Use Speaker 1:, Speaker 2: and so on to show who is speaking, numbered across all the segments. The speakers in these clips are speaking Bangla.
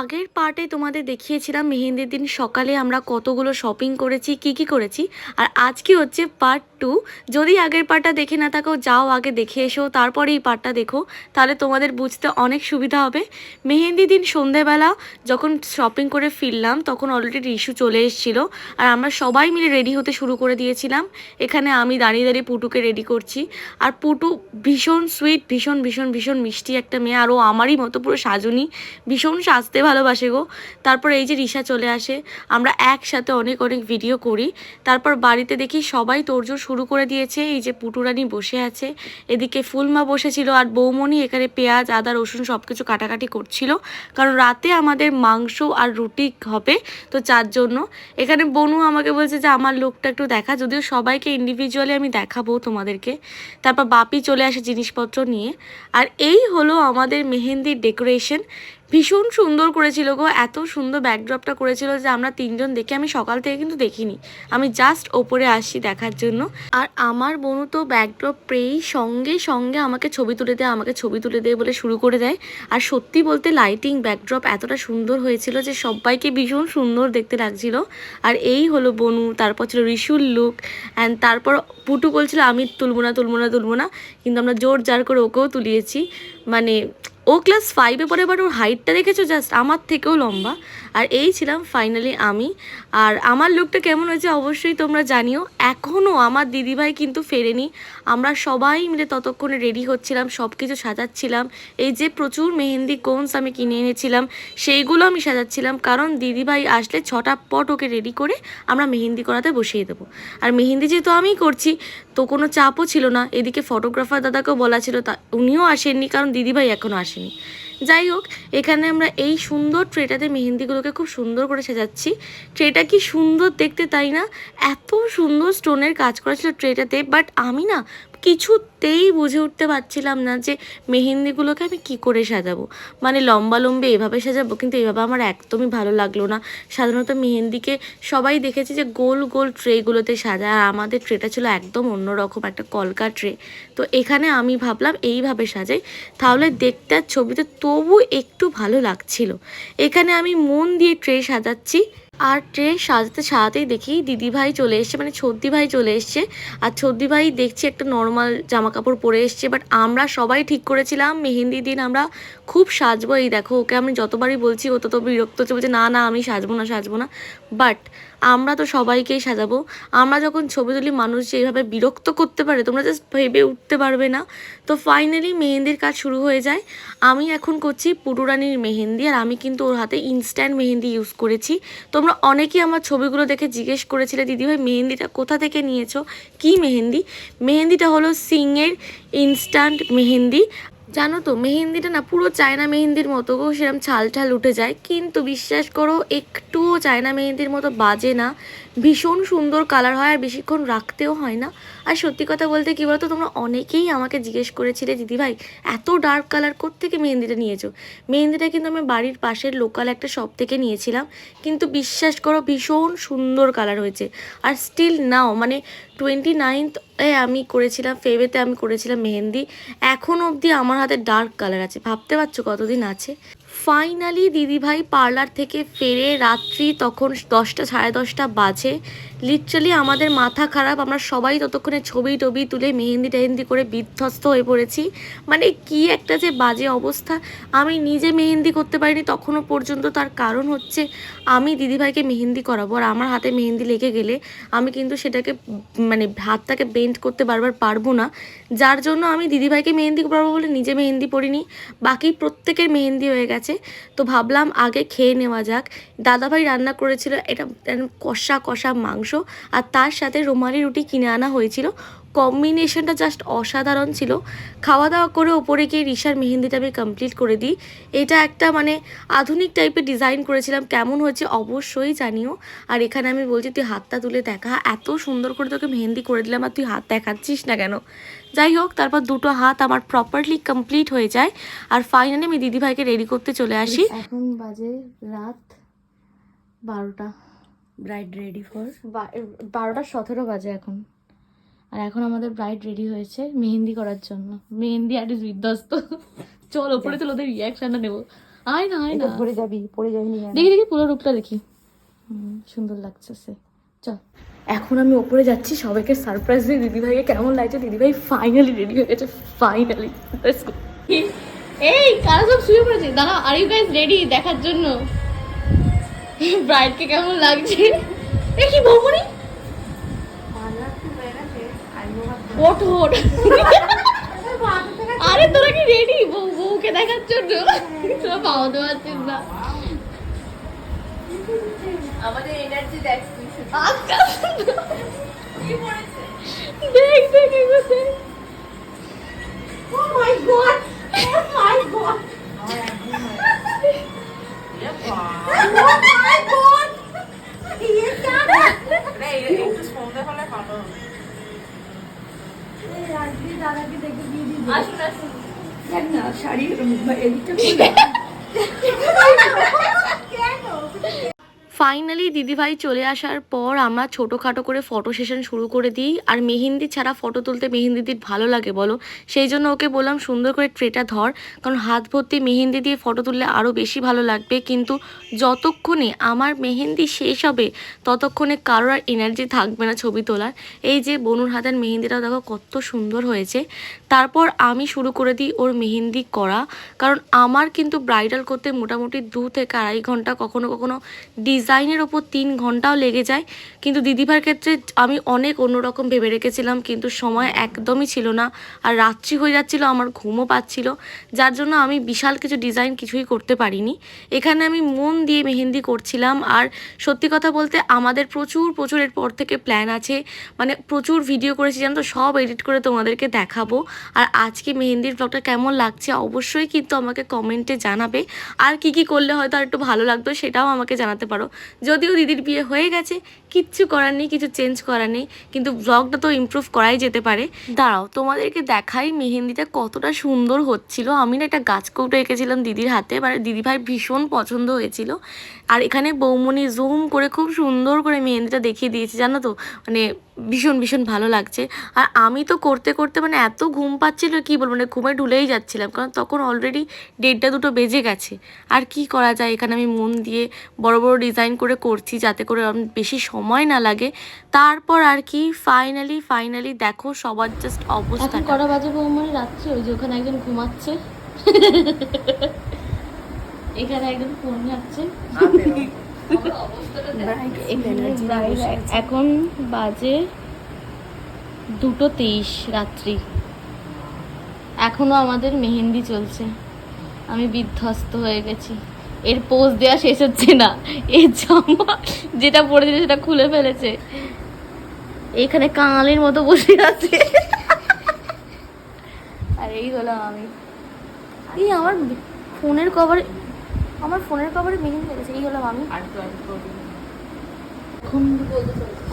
Speaker 1: আগের পার্টে তোমাদের দেখিয়েছিলাম মেহেন্দির দিন সকালে আমরা কতগুলো শপিং করেছি, কি করেছি। আর আজকে হচ্ছে পার্ট 2। যদি আগের পার্টটা দেখে না থাকো, যাও আগে দেখে এসো, তারপরে এই পার্টটা দেখো, তাহলে তোমাদের বুঝতে অনেক সুবিধা হবে। মেহেন্দির দিন সন্ধেবেলা যখন শপিং করে ফিরলাম, তখন অলরেডি রিশু চলে এসেছিলো। আর আমরা সবাই মিলে রেডি হতে শুরু করে দিয়েছিলাম। এখানে আমি দাঁড়িয়ে দাঁড়িয়ে পুটুকে রেডি করছি। আর পুটু ভীষণ সুইট, ভীষণ ভীষণ ভীষণ মিষ্টি একটা মেয়ে। আর ও আমারই মতো পুরো সাজুনি, ভীষণ সাজতে ভালোবাসে গো। তারপর এই যে রিশা চলে আসে, আমরা একসাথে অনেক অনেক ভিডিও করি। তারপর বাড়িতে দেখি সবাই তোড়জোড় শুরু করে দিয়েছে। এই যে পুটুরানি বসে আছে, এদিকে ফুলমা বসেছিল, আর বৌমণি এখানে পেঁয়াজ আদা রসুন সব কিছু কাটাকাটি করছিল, কারণ রাতে আমাদের মাংস আর রুটি হবে, তো যার জন্য। এখানে বনু আমাকে বলছে যে আমার লুকটা একটু দেখা, যদিও সবাইকে ইন্ডিভিজুয়ালি আমি দেখাবো তোমাদেরকে। তারপর বাপি চলে আসে জিনিসপত্র নিয়ে। আর এই হলো আমাদের মেহেন্দির ডেকোরেশন। ভীষণ সুন্দর করেছিল গো, এত সুন্দর ব্যাকড্রপটা করেছিল যে আমরা তিনজন দেখে, আমি সকাল থেকে কিন্তু দেখিনি, আমি জাস্ট ওপরে আসি দেখার জন্য। আর আমার বোনু তো ব্যাকড্রপ পেয়েই সঙ্গে সঙ্গে আমাকে ছবি তুলে দেয়, আমাকে ছবি তুলে দেয় বলে শুরু করে দেয়। আর সত্যি বলতে লাইটিং ব্যাকড্রপ এতটা সুন্দর হয়েছিল যে সবাইকে ভীষণ সুন্দর দেখতে লাগছিল। আর এই হলো বনু, তারপর ছিল রিশুর লুক, অ্যান্ড তারপর পুটু বলছিল আমি তুলবো না তুলবো না তুলবো না, কিন্তু আমরা জোর জার করে ওকেও তুলিয়েছি। মানে ও ক্লাস 5-এ পড়ে, বাট ওর হাইটটা দেখেছো, জাস্ট আমার থেকেও লম্বা। আর এই ছিলাম ফাইনালি আমি। আর আমার লুকটা কেমন হয়েছে অবশ্যই তোমরা জানিও। এখনও আমার দিদিভাই কিন্তু ফেরেনি, আমরা সবাই মিলে ততক্ষণে রেডি হচ্ছিলাম, সব কিছু সাজাচ্ছিলাম। এই যে প্রচুর মেহেন্দি কোনস আমি কিনে এনেছিলাম, সেইগুলো আমি সাজাচ্ছিলাম, কারণ দিদিভাই আসলে 6টা পট ওকে রেডি করে আমরা মেহেন্দি করাতে বসিয়ে দেবো। আর মেহেন্দি যেহেতু আমিই করছি, তো কোনো চাপও ছিল না। এদিকে ফটোগ্রাফার দাদাকেও বলা ছিল, তা উনিও আসেননি, কারণ দিদিভাই এখনও আসেনি। যাই হোক, এখানে আমরা এই সুন্দর ট্রেটাতে মেহেন্দিগুলোকে খুব সুন্দর করে সাজাচ্ছি। ট্রেটা কি সুন্দর দেখতে, তাই না? এত সুন্দর স্টোনের কাজ করা ছিল ট্রেটাতে, বাট আমি না কিছুতেই বুঝে উঠতে পারছিলাম না যে মেহেন্দিগুলোকে আমি কি করে সাজাবো। মানে লম্বা লম্বে এভাবে সাজাবো, কিন্তু এভাবে আমার একদমই ভালো লাগলো না। সাধারণত মেহেন্দিকে সবাই দেখেছি যে গোল গোল ট্রেগুলোতে সাজায়, আর আমাদের ট্রেটা ছিল একদম অন্যরকম, একটা কলকা ট্রে। তো এখানে আমি ভাবলাম এইভাবে সাজাই, তাহলে দেখতে আর ছবিতে তবু একটু ভালো লাগছিল। এখানে আমি মন দিয়ে ট্রে সাজাচ্ছি। আর ট্রে সাজাতে সাজাতেই দেখি দিদিভাই চলে এসছে, মানে ছদ্দিভাই চলে এসছে। আর ছদ্দিভাই দেখছি একটা নর্মাল জামা কাপড় পরে এসছে, বাট আমরা সবাই ঠিক করেছিলাম মেহেন্দির দিন আমরা খুব সাজবো। এই দেখো, ওকে আমি যতবারই বলছি ও তত বিরক্ত হচ্ছে, বলছে না না আমি সাজবো না সাজবো না। বাট আমরা তো সবাইকেই সাজাবো। আমরা যখন ছবি তুলি, মানুষ যে এইভাবে বিরক্ত করতে পারে তোমরা জাস্ট ভেবে উঠতে পারবে না। তো ফাইনালি মেহেন্দির কাজ শুরু হয়ে যায়। আমি এখন করছি পুটুরানির মেহেন্দি, আর আমি কিন্তু ওর হাতে ইনস্ট্যান্ট মেহেন্দি ইউজ করেছি। তোমরা অনেকেই আমার ছবিগুলো দেখে জিজ্ঞেস করেছিলে দিদিভাই মেহেন্দিটা কোথা থেকে নিয়েছো, কী মেহেন্দি। মেহেন্দিটা হলো সিংয়ের ইনস্ট্যান্ট মেহেন্দি। জানো তো মেহেন্দিটা না পুরো চায়না মেহেন্দির মতো গো, সেরকম ছাল ঠাল উঠে যায়, কিন্তু বিশ্বাস করো একটুও চায়না মেহেন্দির মতো বাজে না। ভীষণ সুন্দর কালার হয়, আর বেশিক্ষণ রাখতেও হয় না। আর সত্যি কথা বলতে কী বলতো, তোমরা অনেকেই আমাকে জিজ্ঞেস করেছিলে দিদিভাই এত ডার্ক কালার কোত্থেকে মেহেন্দিটা নিয়েছো। মেহেন্দিটা কিন্তু আমি বাড়ির পাশের লোকাল একটা শপ থেকে নিয়েছিলাম, কিন্তু বিশ্বাস করো ভীষণ সুন্দর কালার হয়েছে। আর স্টিল নাও, মানে 29 আমি করেছিলাম, ফেব্রুয়ারিতে আমি করেছিলাম মেহেন্দি, এখন অবধি আমার হাতে ডার্ক কালার আছে, ভাবতে পারছো কতদিন আছে। ফাইনালি দিদিভাই পার্লার থেকে ফেরে রাত্রি তখন 10টা সাড়ে 10টা বাজে। লিটারালি আমাদের মাথা খারাপ, আমরা সবাই ততক্ষণে ছবি টবি তুলে মেহেন্দি টেহেন্দি করে বিধ্বস্ত হয়ে পড়েছি। মানে কি একটা যে বাজে অবস্থা। আমি নিজে মেহেন্দি করতে পারিনি তখনও পর্যন্ত, তার কারণ হচ্ছে আমি দিদিভাইকে মেহেন্দি করাবো, আর আমার হাতে মেহেন্দি লেগে গেলে আমি কিন্তু সেটাকে মানে হাতটাকে বেন্ড করতে বারবার পারবো না, যার জন্য আমি দিদিভাইকে মেহেন্দি পরাবো বলে নিজে মেহেন্দি পরিনি। বাকি প্রত্যেকের মেহেন্দি হয়ে গেছে। তো ভাবলাম আগে খেয়ে নেওয়া যাক। দাদাভাই রান্না করেছিল এটা কষা কষা মাংস, আর তার সাথে রুমালি রুটি কিনে আনা হয়েছিল। কম্বিনেশনটা জাস্ট অসাধারণ ছিল। খাওয়া দাওয়া করে ওপরে গিয়ে রিশার মেহেন্দিটা আমি কমপ্লিট করে দিই। এটা একটা মানে আধুনিক টাইপের ডিজাইন করেছিলাম, কেমন হয়েছে অবশ্যই জানিও। আর এখানে আমি বলছি তুই হাতটা তুলে দেখা, এত সুন্দর করে তোকে মেহেন্দি করে দিলাম আর তুই হাত দেখাচ্ছিস না কেন। যাই হোক, তারপর দুটো হাত আমার প্রপারলি কমপ্লিট হয়ে যায়। আর ফাইনালি আমি দিদিভাইকে রেডি করতে চলে আসি। এখন বাজে রাত 12টা,
Speaker 2: ব্রাইড রেডি ফর
Speaker 1: 12:17 বাজে এখন। আর এখন আমাদের ব্রাইড রেডি হয়েছে মেহেন্দি করার জন্য। মেহেন্দি আর বিধ্বস্ত। চল ওপরে চল, ওদের রিয়াকশনটা নেবো। আয় না আয় না,
Speaker 2: পড়ে যাবি না।
Speaker 1: দেখি দেখি পুরো রূপটা দেখি। সুন্দর লাগছে সে। চল এখন আমি ওপরে যাচ্ছি সবাইকে সারপ্রাইজ দিই। দিদিভাইকে কেমন লাগছে? দিদিভাই ফাইনালি রেডি হয়ে গেছে, ফাইনালি। এই কারা সব শুয়ে পড়েছে? দাঁড়া, আর ইউ গাইস রেডি দেখার জন্য ব্রাইডকে কেমন লাগছে? এ কি বৌমনি, ওঠ ওঠ। আরে তোরা কি রেডি বউকে দেখার জন্য? তোরা পাওয়াতে পারছিস না
Speaker 2: আমাদের এনার্জি দেখ তুই শুধু।
Speaker 1: আচ্ছা দেখ দেখ এগুলো দেখ।
Speaker 2: Oh my god! Oh my god! Oh my god! ये क्या है? नहीं একটু সন্ধ্যা হলে ভালো হবে। এই রাজবীর দাদাকে দেখে দিয়ে দিবি। আসুন আসুন। দেখ না শাড়ি এদিকটা খুলে। কেন?
Speaker 1: ফাইনালি দিদিভাই চলে আসার পর আমরা ছোটোখাটো করে ফটো সেশন শুরু করে দিই। আর মেহেন্দি ছাড়া ফটো তুলতে মেহেন্দিদির ভালো লাগে বলো, সেই জন্য ওকে বললাম সুন্দর করে ট্রেটা ধর, কারণ হাত ভর্তি মেহেন্দি দিয়ে ফটো তুললে আরও বেশি ভালো লাগবে। কিন্তু যতক্ষণে আমার মেহেন্দি শেষ হবে ততক্ষণে কারোর আর এনার্জি থাকবে না ছবি তোলার। এই যে বনুর হাতের মেহেন্দিটাও দেখো কত সুন্দর হয়েছে। তারপর আমি শুরু করে দিই ওর মেহেন্দি করা, কারণ আমার কিন্তু ব্রাইডাল করতে মোটামুটি 2 থেকে 2.5 ঘন্টা, কখনো কখনো ডিজাইনের ওপর 3 ঘন্টাও লেগে যায়। কিন্তু দিদিভাইয়ের ক্ষেত্রে আমি অনেক অন্যরকম ভেবে রেখেছিলাম, কিন্তু সময় একদমই ছিল না, আর রাত্রি হয়ে যাচ্ছিল, আমার ঘুমও পাচ্ছিল, যার জন্য আমি বিশাল কিছু ডিজাইন কিছুই করতে পারিনি। এখানে আমি মন দিয়ে মেহেন্দি করছিলাম। আর সত্যি কথা বলতে আমাদের প্রচুর এরপর থেকে প্ল্যান আছে, মানে প্রচুর ভিডিও করেছি জানো তো, সব এডিট করে তোমাদেরকে দেখাবো। আর আজকে মেহেন্দির ব্লগটা কেমন লাগছে অবশ্যই কিন্তু আমাকে কমেন্টে জানাবে। আর কি করলে হয়তো আর একটু ভালো লাগতো সেটাও আমাকে জানাতে পারো। যদিও দিদির বিয়ে হয়ে গেছে, কিচ্ছু করার নেই, কিছু চেঞ্জ করার নেই, কিন্তু ব্লগটা তো ইমপ্রুভ করাই যেতে পারে। দাঁড়াও তোমাদেরকে দেখাই মেহেন্দিটা কতটা সুন্দর হচ্ছিল। আমি না একটা গাছ কৌটো এঁকেছিলাম দিদির হাতে, মানে দিদিভাই ভীষণ পছন্দ হয়েছিল। আর এখানে বৌমনি জুম করে খুব সুন্দর করে মেহেন্দিটা দেখিয়ে দিয়েছে জানো তো, মানে ভীষণ ভালো লাগছে। আর আমি তো করতে করতে মানে এত ঘুম পাচ্ছিল কি বলবো, মানে ঘুমে ঢুলেই যাচ্ছিলাম, কারণ তখন অলরেডি 1:30-2 বেজে গেছে। আর কি করা যায়, এখানে আমি মন দিয়ে বড় ডিজাইন করে করছি যাতে করে বেশি সময় না লাগে। তারপর আর কি ফাইনালি দেখো সবার জাস্ট অবস্থা। কটা বাজে বৌমনি? রাত্রি। ওই যে ওখানে একজন ঘুমাচ্ছে, এখানে একজন ফোন ঘাটছে। এখন বাজে 2:23 রাত্রি, এখনো আমাদের মেহেন্দি চলছে। আমি বিধ্বস্ত হয়ে গেছি, এর পোজ দেওয়া শেষ হচ্ছে না, এর জামা যেটা পরেছে সেটা খুলে ফেলেছে, এখানে কাঙালির মতো বসে আছে। আর এই হলো আমি। এই আমার ফোনের কভারে মেহেন্দি লেগেছে। এই হলাম আমি।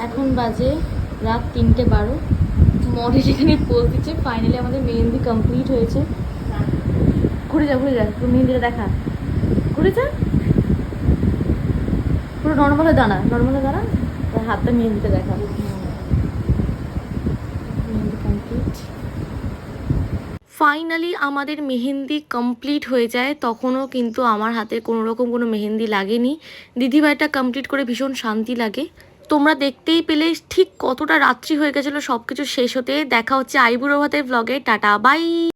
Speaker 1: এখন বাজে রাত 3:12। মডেল এখানে পোজ দিচ্ছে। ফাইনালি আমাদের মেহেন্দি কমপ্লিট হয়েছে। ঘুরে যা পুরো মেহেন্দিটা দেখা, ঘুরে যা, পুরো নর্মালে দাঁড়া হাতটা মেহেন্দিতে দেখা। মেহেন্দি কমপ্লিট। ফাইনালি আমাদের মেহেন্দি কমপ্লিট হয়ে যায়, তখনও কিন্তু আমার হাতে কোনো রকম কোনো মেহেন্দি লাগেনি। দিদিভাইটা কমপ্লিট করে ভীষণ শান্তি লাগে। তোমরা দেখতেই পেলে ঠিক কতটা রাত্রি হয়ে গেছিলো সব কিছু শেষ হতে। দেখা হচ্ছে আইবুড়ো ভাতের ব্লগে। Tata bye.